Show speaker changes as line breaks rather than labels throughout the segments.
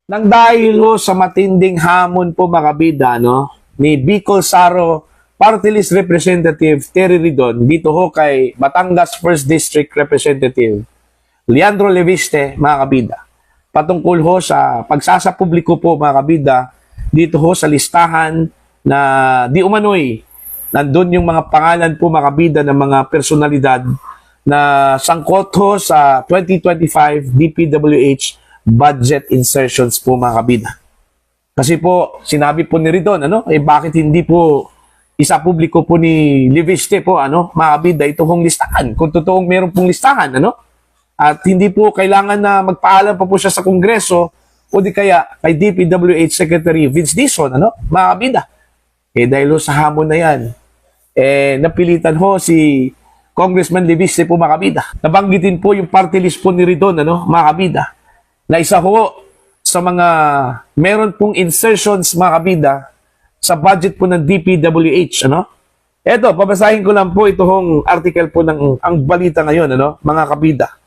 Nang dahil ho sa matinding hamon po mga kabida, no, ni Bicol Saro Party List Representative Terry Ridon dito ho kay Batangas 1st District Representative Leandro Leviste, mga kabida. Patungkol ho sa pagsasapubliko po mga kabida dito ho sa listahan na di umano'y nandun yung mga pangalan po mga kabida ng mga personalidad na sangkot ho sa 2025 DPWH budget insertions po mga kabida. Kasi po, sinabi po ni Ridon, bakit hindi po isa publiko po ni Leviste po, mga kabida, ito pong listahan. Kung totoong meron pong listahan, at hindi po kailangan na magpaalam pa po siya sa Kongreso o di kaya kay DPWH Secretary Vince Dizon, mga kabida. Dahil ho sa hamon na yan, napilitan ho si Congressman Leviste po mga kabida. Nabanggitin po yung party list po ni Ridon, mga kabida, na isa ho sa mga meron pong insertions mga kabida sa budget po ng DPWH. Eto, babasahin ko lang po itong article po ng ang balita ngayon, mga kabida.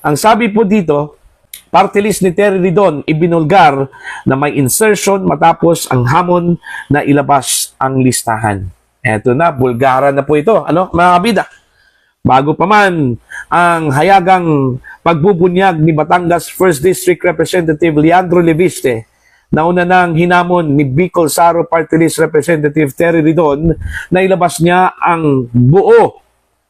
Ang sabi po dito, party list ni Terry Ridon ibinulgar na may insertion matapos ang hamon na ilabas ang listahan. Eto na, bulgaran na po ito, mga kabida. Bago pa man ang hayagang pagbubunyag ni Batangas 1st District Representative Leandro Leviste, nauna nang hinamon ni Bicol Saro Party List Representative Terry Ridon na ilabas niya ang buo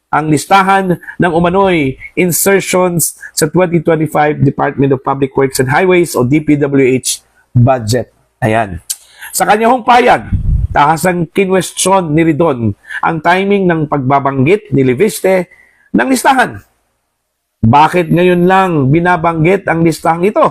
ang listahan ng umano'y insertions sa 2025 Department of Public Works and Highways o DPWH budget. Ayan. Sa kanyang payag, tahasang kinwestiyon ni Ridon ang timing ng pagbabanggit ni Leviste ng listahan. Bakit ngayon lang binabanggit ang listahang ito?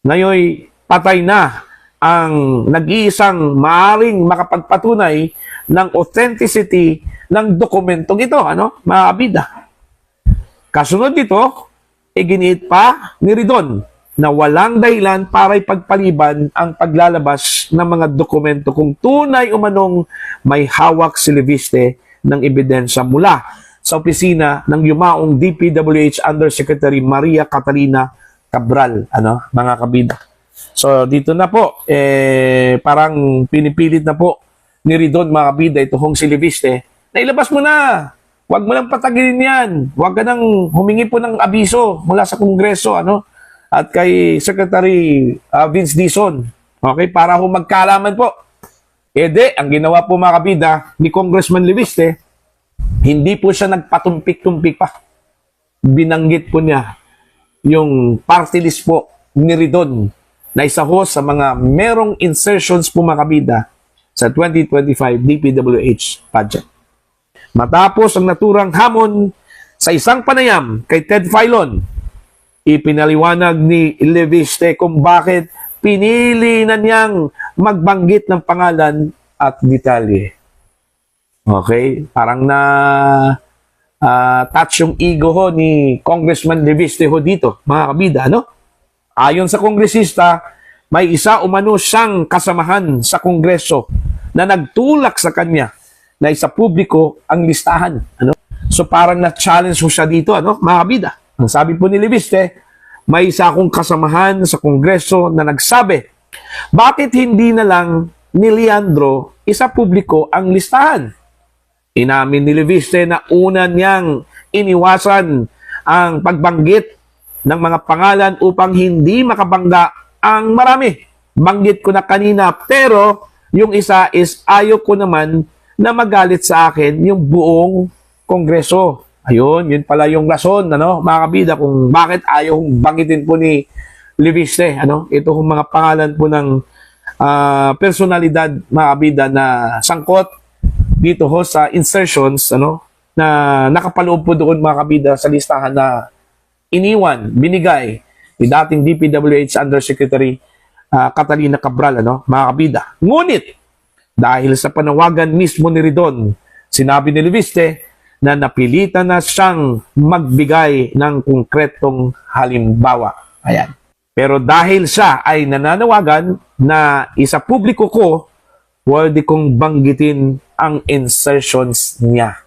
Ngayon, patay na ang nag-iisang maaring makapagpatunay ng authenticity ng dokumentong ito, mga kabida. Kasunod nito, iginiit pa ni Ridon na walang dahilan para ipagpaliban ang paglalabas ng mga dokumento kung tunay umanong may hawak si Leviste ng ebidensya mula sa opisina ng yumaong DPWH Undersecretary Maria Catalina Cabral, mga kabida. So dito na po, parang pinipilit na po ni Ridon mga kabida itong si Leviste na ilabas mo na. Huwag mo lang patagilin yan. Huwag ka nang humingi po ng abiso mula sa Kongreso, at kay Secretary Vince Dizon. Okay, para ho magkaalaman po. Ang ginawa po mga kabida ni Congressman Leviste, hindi po siya nagpatumpik-tumpik pa. Binanggit po niya yung party list po ni Ridon na isa ho sa mga merong insertions po mga kabida sa 2025 DPWH budget. Matapos ang naturang hamon sa isang panayam kay Ted Filon, ipinaliwanag ni Leviste kung bakit pinili na niyang magbanggit ng pangalan at detalye. Okay? Parang na touch yung ego ho ni Congressman Leviste ho dito, mga kabida, Ayon sa kongresista, may isa umano siyang kasamahan sa Kongreso na nagtulak sa kanya na isa publiko ang listahan. So parang na-challenge ho siya dito, mga kabida. Ang sabi po ni Leviste, may isa akong kasamahan sa Kongreso na nagsabi, bakit hindi na lang ni Leandro isa publiko ang listahan? Inamin ni Leviste na una niyang iniwasan ang pagbanggit ng mga pangalan upang hindi makabangga ang marami. Banggit ko na kanina, pero yung isa is ayaw ko naman na magalit sa akin yung buong Kongreso. Ayun, yun pala yung rason, mga kabida, kung bakit ayaw banggitin po ni Leviste, ito kung mga pangalan po ng personalidad, mga kabida, na sangkot dito ho sa insertions, na nakapaloob po doon, mga kabida, sa listahan na iniwan, binigay ni dating DPWH Undersecretary Catalina Cabral, mga kabida. Ngunit, dahil sa panawagan mismo ni Ridon, sinabi ni Leviste na napilitan na siyang magbigay ng konkretong halimbawa. Ayan. Pero dahil siya ay nananawagan na isa publiko ko, pwede kong banggitin ang insertions niya.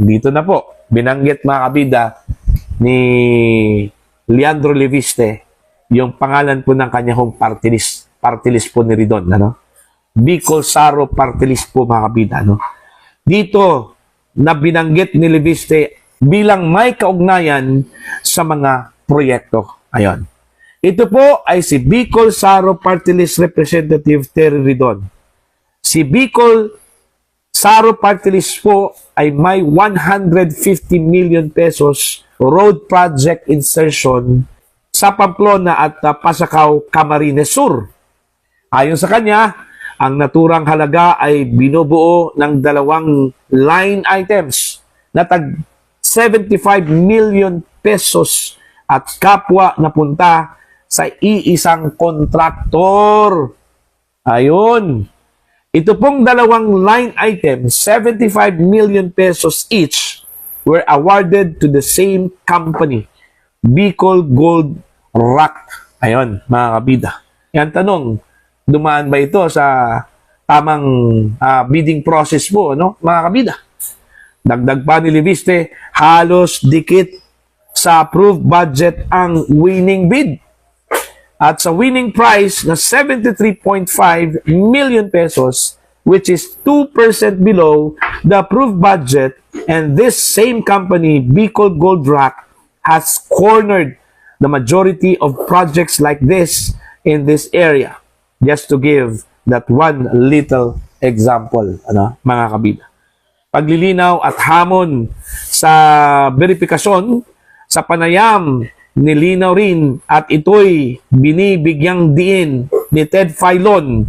Dito na po, binanggit mga kabida ni Leandro Leviste yung pangalan po ng kanya hong party list po ni Ridon, ano? Bicol Saro party list po mga kabida, ano? Dito na binanggit ni Leviste bilang may kaugnayan sa mga proyekto. Ayon. Ito po ay si Bicol Saro Party List Representative Terry Ridon. Si Bicol Saro Party List po ay may 150 million pesos road project insertion sa Pamplona at Pasacao, Camarines Sur. Ayon sa kanya, ang naturang halaga ay binubuo ng 2 line items na tag 75 million pesos at kapwa na punta sa iisang kontraktor. Ayun. Ito pong 2 line items, 75 million pesos each, were awarded to the same company, Bicol Gold Rock. Ayun, mga kabida. Yan tanong, dumaan ba ito sa tamang bidding process po, no, mga kabida? Dagdag pa ni Leviste, halos dikit sa approved budget ang winning bid. At sa winning price na 73.5 million pesos, which is 2% below the approved budget, and this same company, Bicol Gold Rock, has cornered the majority of projects like this in this area. Just to give that one little example, ano, mga kabida. Paglilinaw at hamon sa verifikasyon sa panayam, nilinaw rin at ito'y binibigyang diin ni Ted Filon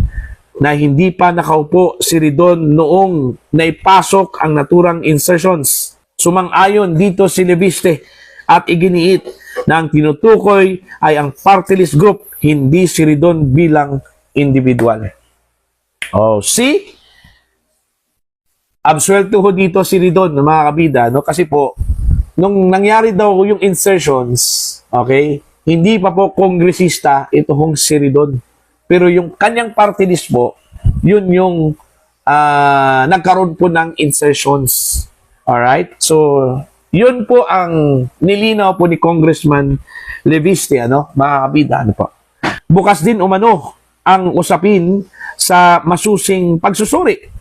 na hindi pa nakaupo si Ridon noong naipasok ang naturang insertions. Sumang-ayon dito si Leviste at iginiit na ang tinutukoy ay ang party list group, hindi si Ridon bilang individual. Oh, see? Absuelto ho dito si Ridon, mga kabida, no? Kasi po, nung nangyari daw yung insertions, okay, hindi pa po kongresista ito hong si Ridon. Pero yung kanyang party list po, yun yung nagkaroon po ng insertions. Alright? So, yun po ang nilinaw po ni Congressman Leviste, ano, mga kabida, ano po. Bukas din umano ang usapin sa masusing pagsusuri.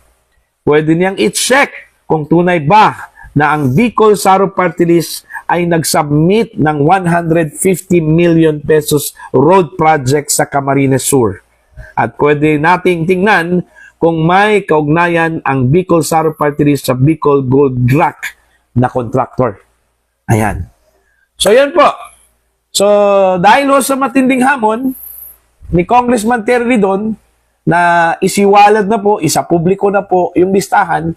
Pwede niyang i-check kung tunay ba na ang Bicol Saro Party List ay nag-submit ng 150 million pesos road project sa Camarines Sur. At pwede nating tingnan kung may kaugnayan ang Bicol Saro Party List sa Bicol Gold Rock na contractor. Ayan. So, yan po. So, dahil sa matinding hamon ni Congressman Terry Ridon, na isiwalad na po, isapubliko na po yung listahan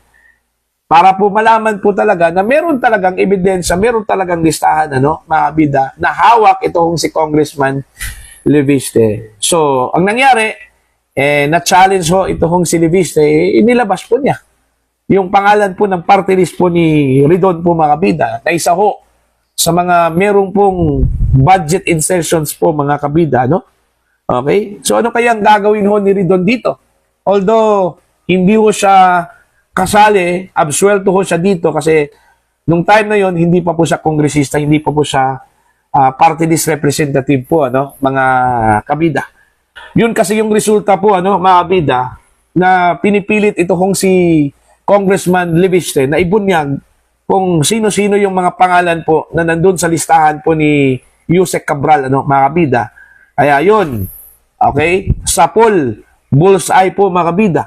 para po malaman po talaga na meron talagang ebidensya, meron talagang listahan, ano, mga kabida, na hawak itong si Congressman Leviste. So, ang nangyari, na-challenge ho itong si Leviste, inilabas po niya yung pangalan po ng party list po ni Ridon po, mga kabida, na isa ho sa mga merong pong budget insertions po, mga kabida, no? Okay? So, ano kayang gagawin ho ni Ridon dito? Although, hindi ho siya kasali, absuelto ho siya dito kasi nung time na yon hindi pa po siya kongresista, hindi pa po siya party list representative po, ano, mga kabida. Yun kasi yung resulta po, ano, mga kabida, na pinipilit ito kung si Congressman Leviste na ibunyag kung sino-sino yung mga pangalan po na nandun sa listahan po ni Yusek Cabral, ano, mga kabida. Kaya yun, okay, sa poll, bullseye po, mga kabida.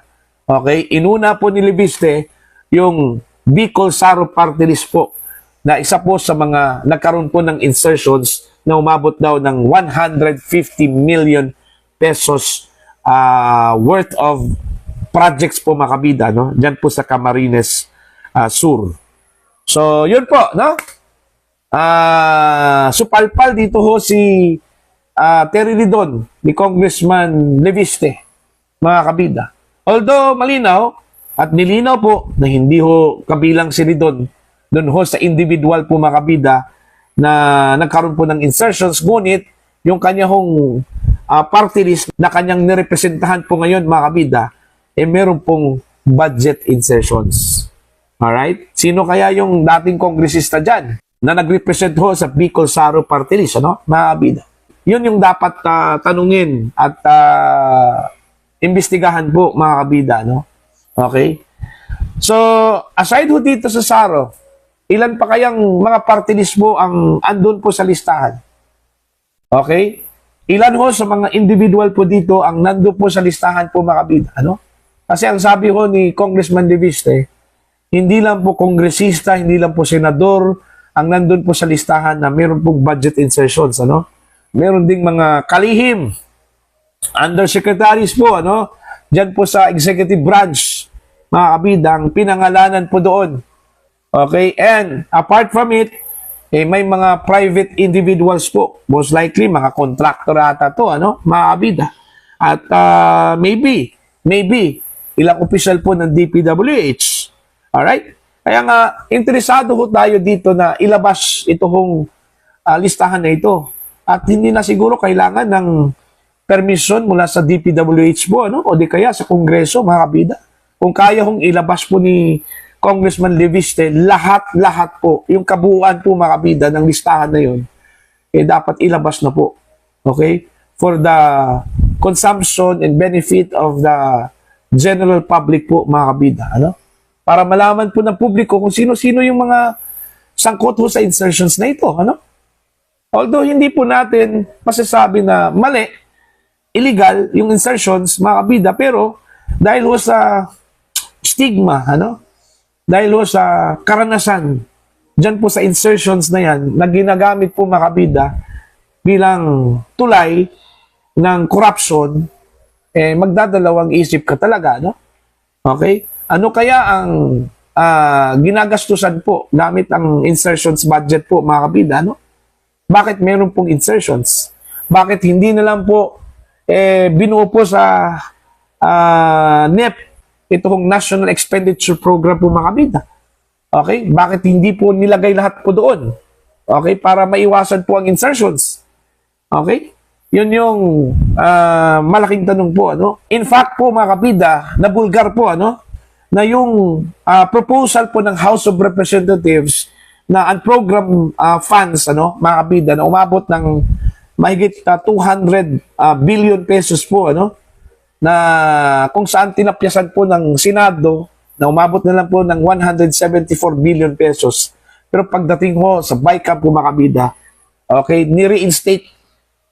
Okay, inuna po ni Leviste yung Bicol Saro Party List po na isa po sa mga nagkaroon po ng insertions na umabot daw ng 150 million pesos worth of projects po, mga kabida, no? Diyan po sa Camarines Sur. So, yun po, no? Supalpal dito ho si Terry Ridon ni Congressman Leviste, mga kabida. Although malinaw at nilinaw po na hindi ho kabilang si Ridon doon ho sa individual po, mga kabida, na nagkaroon po ng insertions, ngunit yung kanya hong party list na kanyang nirepresentahan po ngayon, mga kabida, meron pong budget insertions. Alright? Sino kaya yung dating kongresista dyan na nag-represent ho sa Bicol Saro Party List, ano, mga kabida? Yun yung dapat tanungin at imbestigahan po, mga kabida, no? Okay? So, aside ho dito sa Saro, ilan pa kayang mga party list po ang andun po sa listahan? Okay? Ilan ho sa mga individual po dito ang nandun po sa listahan po, mga kabida, ano? Kasi ang sabi ho ni Congressman Leviste, hindi lang po kongresista, hindi lang po senador ang nandun po sa listahan na meron pong budget insertions, ano? Meron ding mga kalihim, undersecretaries po, ano? Diyan po sa executive branch, mga kabidang, pinangalanan po doon. Okay? And apart from it, may mga private individuals po. Most likely, mga contractor ata to, ano? Mga kabida. At maybe, ilang official po ng DPWH. Alright? Kaya nga, interesado ho tayo dito na ilabas itong listahan na ito. At hindi na siguro kailangan ng permission mula sa DPWH po, ano? O di kaya sa Kongreso, mga kabida. Kung kaya hong ilabas po ni Congressman Leviste, lahat po, yung kabuuan po, mga kabida, ng listahan na yun, dapat ilabas na po. Okay? For the consumption and benefit of the general public po, mga kabida. Ano? Para malaman po ng publiko kung sino-sino yung mga sangkot ho sa insertions na ito. Ano? Although hindi po natin masasabi na mali, illegal yung insertions, mga kabida, pero dahil ho sa stigma, ano? Dahil ho sa karanasan, dyan po sa insertions na yan, na ginagamit po, mga kabida, bilang tulay ng corruption, magdadalawang isip ka talaga, no? Okay? Ano kaya ang ginagastusan po gamit ang insertions budget po, mga kabida, no? Bakit meron pong insertions? Bakit hindi na lang po binuo po sa NEP itong National Expenditure Program po, mga kabida? Okay? Bakit hindi po nilagay lahat po doon? Okay? Para maiwasan po ang insertions. Okay? Yun yung malaking tanong po, ano? In fact po, mga kabida, nabulgar po, ano? Na yung proposal po ng House of Representatives na unprogrammed funds, ano, mga kabida, na umabot ng mahigit 200 billion pesos po, ano, na kung saan tinapyasan po ng Senado na umabot na lang po ng 174 billion pesos. Pero pagdating ho sa BICAM po, mga kabida, okay, ni-reinstate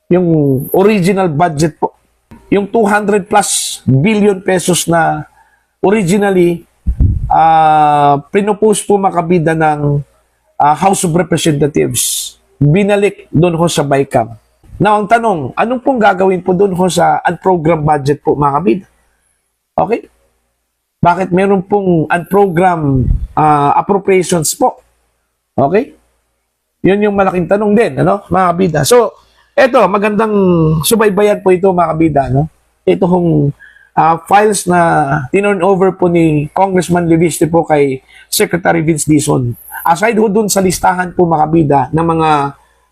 yung original budget po. Yung 200 plus billion pesos na originally pinopose po, mga kabida, ng House of Representatives, binalik doon ho sa BICAM. Now, ang tanong, anong pong gagawin po doon ho sa unprogrammed budget po, mga kabida? Okay? Bakit meron pong unprogrammed appropriations po? Okay? Yun yung malaking tanong din, ano, mga kabida. So, eto, magandang subaybayan po ito, mga kabida, no? Ito hong files na tinurn over po ni Congressman Leviste po kay Secretary Vince Dizon. Aside ho dun sa listahan po, mga kabida, ng mga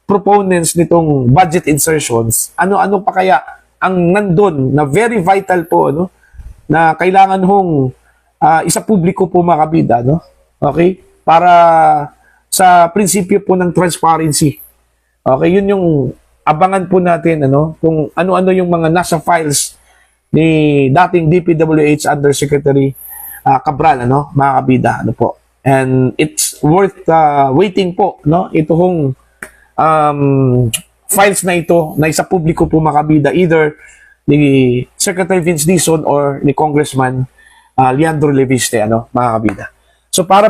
proponents nitong budget insertions, ano-ano pa kaya ang nandun na very vital po, ano, na kailangan hong isa publiko po, mga kabida, no? Okay? Para sa prinsipyo po ng transparency. Okay? Yun yung abangan po natin, ano, kung ano-ano yung mga nasa files ni dating DPWH Undersecretary Cabral, ano, mga kabida, ano po. And it's worth waiting po, no? Ito hong files na ito na isa publiko po, mga kabida, either ni Secretary Vince Dizon or ni Congressman Leandro Leviste, ano, mga kabida. So para